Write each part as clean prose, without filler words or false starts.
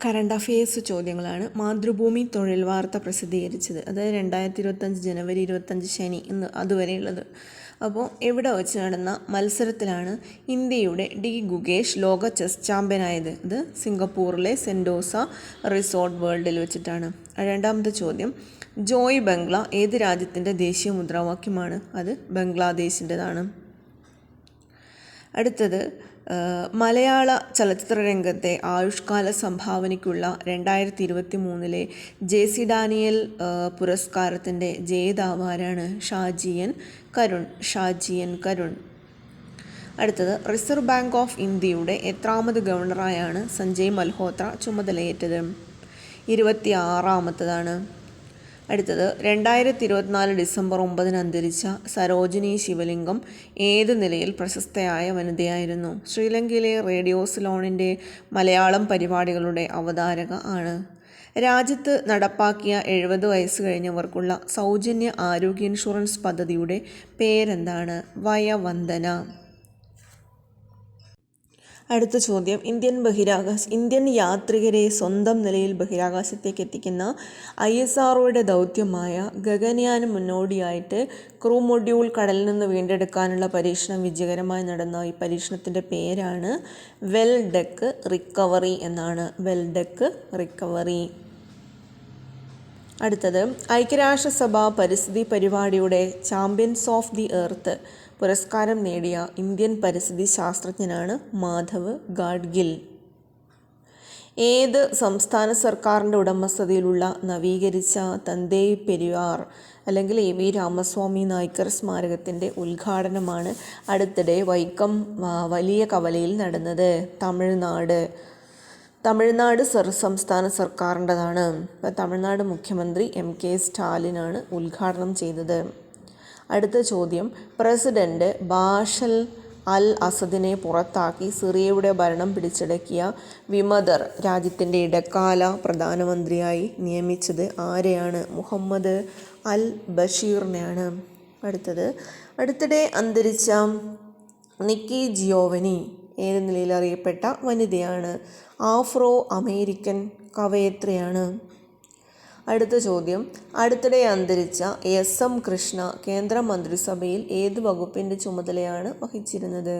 Current affairs ചോദ്യങ്ങളാണ്. മാതൃഭൂമി തൊഴിൽ വാർത്ത പ്രസിദ്ധീകരിച്ചത്, അതായത് 2025 ജനുവരി 25 ശനി ഇന്ന് അതുവരെയുള്ളത്. അപ്പോൾ എവിടെ വെച്ച് നടന്ന മത്സരത്തിലാണ് ഇന്ത്യയുടെ ഡി ഗുകേഷ് ലോക ചെസ് ചാമ്പ്യനായത്? ഇത് സിംഗപ്പൂറിലെ സെൻഡോസ റിസോർട്ട് വേൾഡിൽ വെച്ചിട്ടാണ്. രണ്ടാമത്തെ ചോദ്യം, ജോയ് ബംഗ്ല ഏത് രാജ്യത്തിൻ്റെ ദേശീയ മുദ്രാവാക്യമാണ്? അത് ബംഗ്ലാദേശിൻ്റെതാണ്. അടുത്തത്, മലയാള ചലച്ചിത്ര രംഗത്തെ ആയുഷ്കാല സംഭാവനയ്ക്കുള്ള 2023 ജെ.സി. ഡാനിയൽ പുരസ്കാരത്തിൻ്റെ ജേതാവ് ആരാണ്? ഷാജിയൻ കരുൺ. അടുത്തത്, റിസർവ് ബാങ്ക് ഓഫ് ഇന്ത്യയുടെ എത്രാമത് ഗവർണറായാണ് സഞ്ജയ് മൽഹോത്ര ചുമതലയേറ്റത്? 26ാമത്തതാണ്. അടുത്തത്, 2024 ഡിസംബർ 9 അന്തരിച്ച സരോജിനി ശിവലിംഗം ഏത് നിലയിൽ പ്രശസ്തയായ വനിതയായിരുന്നു? ശ്രീലങ്കയിലെ റേഡിയോ സിലോണിൻ്റെ മലയാളം പരിപാടികളുടെ അവതാരക ആണ്. രാജ്യത്ത് നടപ്പാക്കിയ 70 വയസ്സ് കഴിഞ്ഞവർക്കുള്ള സൗജന്യ ആരോഗ്യ ഇൻഷുറൻസ് പദ്ധതിയുടെ പേരെന്താണ്? വയവന്ദന. അടുത്ത ചോദ്യം, ഇന്ത്യൻ യാത്രികരെ സ്വന്തം നിലയിൽ ബഹിരാകാശത്തേക്ക് എത്തിക്കുന്ന ISROയുടെ ദൗത്യമായ ഗഗൻയാന് മുന്നോടിയായിട്ട് ക്രൂ മൊഡ്യൂൾ കടലിൽ നിന്ന് വീണ്ടെടുക്കാനുള്ള പരീക്ഷണം വിജയകരമായി നടന്ന ഈ പരീക്ഷണത്തിൻ്റെ പേരാണ് വെൽ ഡെക്ക് റിക്കവറി എന്നാണ്. Well deck recovery. അടുത്തത്, ഐക്യരാഷ്ട്രസഭ പരിസ്ഥിതി പരിപാടിയുടെ ചാമ്പ്യൻസ് ഓഫ് ദി എർത്ത് പുരസ്കാരം നേടിയ ഇന്ത്യൻ പരിസ്ഥിതി ശാസ്ത്രജ്ഞനാണ് മാധവ് ഗാഡ്ഗിൽ. ഏത് സംസ്ഥാന സർക്കാരിൻ്റെ ഉടമസ്ഥതയിലുള്ള നവീകരിച്ച തന്തൈ പെരിയാർ അല്ലെങ്കിൽ AV രാമസ്വാമി നായ്ക്കർ സ്മാരകത്തിൻ്റെ ഉദ്ഘാടനമാണ് അടുത്തിടെ വൈക്കം വലിയ കവലയിൽ നടന്നത്? തമിഴ്നാട് സംസ്ഥാന സർക്കാരിൻ്റെതാണ്. തമിഴ്നാട് മുഖ്യമന്ത്രി MK സ്റ്റാലിനാണ് ഉദ്ഘാടനം ചെയ്തത്. അടുത്ത ചോദ്യം, പ്രസിഡന്റ് ബാഷൽ അൽ അസദിനെ പുറത്താക്കി സിറിയയുടെ ഭരണം പിടിച്ചടക്കിയ വിമതർ രാജ്യത്തിൻ്റെ ഇടക്കാല പ്രധാനമന്ത്രിയായി നിയമിച്ചത് ആരെയാണ്? മുഹമ്മദ് അൽ ബഷീറിനെയാണ്. അടുത്തിടെ അന്തരിച്ച നിക്കി ജിയോവനി ഏത് നിലയിൽ അറിയപ്പെട്ട വനിതയാണ്? ആഫ്രോ അമേരിക്കൻ കവയത്രിയാണ്. അടുത്ത ചോദ്യം, അടുത്തിടെ അന്തരിച്ച SM കൃഷ്ണ കേന്ദ്ര മന്ത്രിസഭയിൽ ഏത് വകുപ്പിൻ്റെ ചുമതലയാണ് വഹിച്ചിരുന്നത്?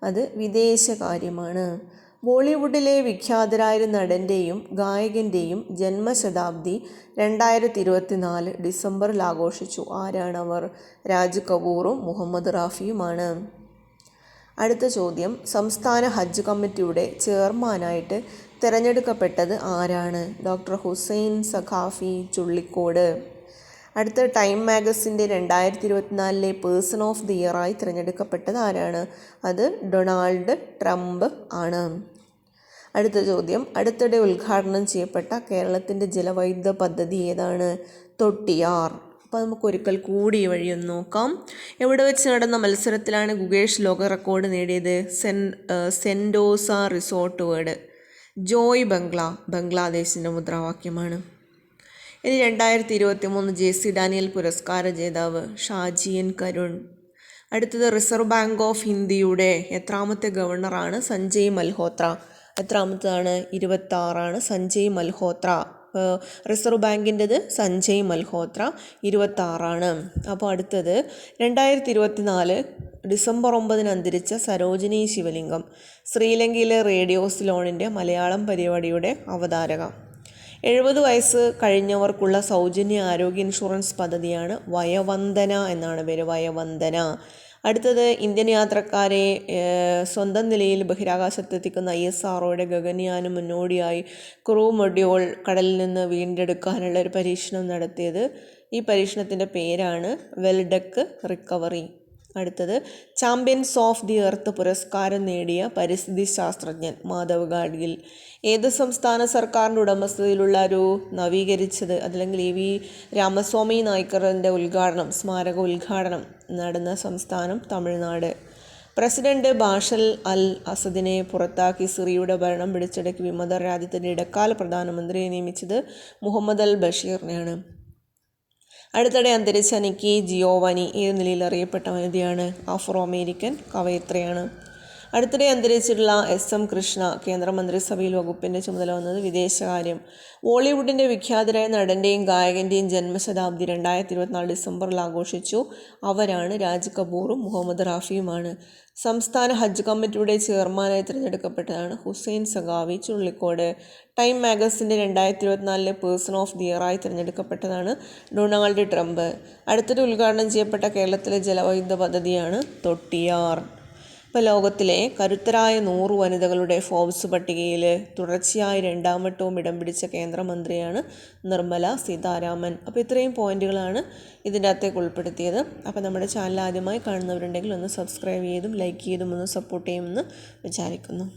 അത് വിദേശകാര്യമാണ്. ബോളിവുഡിലെ വിഖ്യാതരായ നടൻ്റെയും ഗായകൻ്റെയും ജന്മശതാബ്ദി 2024 ഡിസംബറിൽ ആഘോഷിച്ചു. ആരാണവർ? രാജ് കപൂറും മുഹമ്മദ് റാഫിയുമാണ്. അടുത്ത ചോദ്യം, സംസ്ഥാന ഹജ്ജ് കമ്മിറ്റിയുടെ ചെയർമാനായിട്ട് തിരഞ്ഞെടുക്കപ്പെട്ടത് ആരാണ്? ഡോക്ടർ ഹുസൈൻ സഖാഫി ചുള്ളിക്കോട്. അടുത്ത, ടൈം മാഗസിൻ്റെ 2024 പേഴ്സൺ ഓഫ് ദി ഇയറായി തിരഞ്ഞെടുക്കപ്പെട്ടത് ആരാണ്? അത് ഡൊണാൾഡ് ട്രംപ് ആണ്. അടുത്ത ചോദ്യം, അടുത്തിടെ ഉദ്ഘാടനം ചെയ്യപ്പെട്ട കേരളത്തിൻ്റെ ജലവൈദ്യുത പദ്ധതി ഏതാണ്? തൊട്ടിയാർ. അപ്പോൾ നമുക്കൊരിക്കൽ കൂടി ഈ വഴിയൊന്ന് നോക്കാം. എവിടെ വെച്ച് നടന്ന മത്സരത്തിലാണ് ഗുകേഷ് ലോക റെക്കോർഡ് നേടിയത്? സെൻഡോസ റിസോർട്ട് വേൾഡ്. ജോയ് ബംഗ്ല ബംഗ്ലാദേശിൻ്റെ മുദ്രാവാക്യമാണ്. ഇനി 2023 ജെ.സി. ഡാനിയൽ പുരസ്കാര ജേതാവ് ഷാജിയൻ കരുൺ. അടുത്തത്, റിസർവ് ബാങ്ക് ഓഫ് ഇന്ത്യയുടെ എത്രാമത്തെ ഗവർണറാണ് സഞ്ജയ് മൽഹോത്ര? എത്രാമത്തതാണ്? 26ആണ് സഞ്ജയ് മൽഹോത്ര. റിസർവ് ബാങ്കിൻ്റെത് സഞ്ജയ് മൽഹോത്ര 26ആണ്. അപ്പോൾ അടുത്തത്, 2024 ഡിസംബർ 9 അന്തരിച്ച സരോജിനി ശിവലിംഗം ശ്രീലങ്കയിലെ റേഡിയോ സിലോണിൻ്റെ മലയാളം പരിപാടിയുടെ അവതാരക. 70 വയസ്സ് കഴിഞ്ഞവർക്കുള്ള സൗജന്യ ആരോഗ്യ ഇൻഷുറൻസ് പദ്ധതിയാണ് വയവന്ദന എന്നാണ് പേര്. വയവന്ദന. അടുത്തത്, ഇന്ത്യൻ യാത്രക്കാരെ സ്വന്തം നിലയിൽ ബഹിരാകാശത്തെത്തിക്കുന്ന ISROയുടെ ഗഗൻയാന് മുന്നോടിയായി ക്രൂ മൊഡ്യൂൾ കടലിൽ നിന്ന് വീണ്ടെടുക്കാനുള്ള ഒരു പരീക്ഷണം നടത്തിയത്. ഈ പരീക്ഷണത്തിൻ്റെ പേരാണ് വെൽ ഡെക്ക് റിക്കവറി. അടുത്തത്, ചാമ്പ്യൻസ് ഓഫ് ദി എർത്ത് പുരസ്കാരം നേടിയ പരിസ്ഥിതി ശാസ്ത്രജ്ഞൻ മാധവ് ഗാഡ്ഗിൽ. ഏത് സംസ്ഥാന സർക്കാരിൻ്റെ ഉടമസ്ഥതയിലുള്ള ഒരു നവീകരിച്ചത് അല്ലെങ്കിൽ AV രാമസ്വാമി നായ്ക്കറിൻ്റെ സ്മാരക ഉദ്ഘാടനം നടന്ന സംസ്ഥാനം തമിഴ്നാട്. പ്രസിഡന്റ് ബാഷൽ അൽ അസദിനെ പുറത്താക്കി സിറിയയുടെ ഭരണം പിടിച്ചടക്കി വിമതർ രാജ്യത്തിൻ്റെ ഇടക്കാല പ്രധാനമന്ത്രിയെ നിയമിച്ചത് മുഹമ്മദ് അൽ ബഷീറിനെയാണ്. അടുത്തിടെ അന്തരിച്ച നിക്കി ജിയോവനി ഏത് നിലയിൽ അറിയപ്പെട്ട വനിതയാണ്? ആഫ്രോ അമേരിക്കൻ കവയത്രിയാണ്. അടുത്തിടെ അന്തരിച്ചിട്ടുള്ള SM കൃഷ്ണ കേന്ദ്രമന്ത്രിസഭയിൽ വകുപ്പിൻ്റെ ചുമതല വന്നത് വിദേശകാര്യം. ബോളിവുഡിൻ്റെ വിഖ്യാതരായ നടൻ്റെയും ഗായകൻ്റെയും ജന്മശതാബ്ദി 2024 ഡിസംബറിൽ ആഘോഷിച്ചു. അവരാണ് രാജ് കപൂറും മുഹമ്മദ് റാഫിയുമാണ്. സംസ്ഥാന ഹജ്ജ് കമ്മിറ്റിയുടെ ചെയർമാനായി തിരഞ്ഞെടുക്കപ്പെട്ടതാണ് ഹുസൈൻ സഖാവി ചുള്ളിക്കോട്. ടൈം മാഗസിൻ്റെ 2024 പേഴ്സൺ ഓഫ് ദി ഇയറായി തിരഞ്ഞെടുക്കപ്പെട്ടതാണ് ഡൊണാൾഡ് ട്രംപ്. അടുത്തിടെ ഉദ്ഘാടനം ചെയ്യപ്പെട്ട കേരളത്തിലെ ജലവൈദ്യുത പദ്ധതിയാണ് തൊട്ടിയാർ. ഇപ്പോൾ ലോകത്തിലെ കരുത്തരായ 100 വനിതകളുടെ ഫോബ്സ് പട്ടികയിൽ തുടർച്ചയായി 2ാം വട്ടവും ഇടം പിടിച്ച കേന്ദ്രമന്ത്രിയാണ് നിർമ്മല സീതാരാമൻ. അപ്പോൾ ഇത്രയും പോയിന്റുകളാണ് ഇതിൻ്റെ അകത്തേക്ക് ഉൾപ്പെടുത്തിയത്. അപ്പോൾ നമ്മുടെ ചാനൽ ആദ്യമായി കാണുന്നവരുണ്ടെങ്കിൽ ഒന്ന് സബ്സ്ക്രൈബ് ചെയ്തും ലൈക്ക് ചെയ്തും ഒന്ന് സപ്പോർട്ട് ചെയ്യുമെന്ന് വിചാരിക്കുന്നു.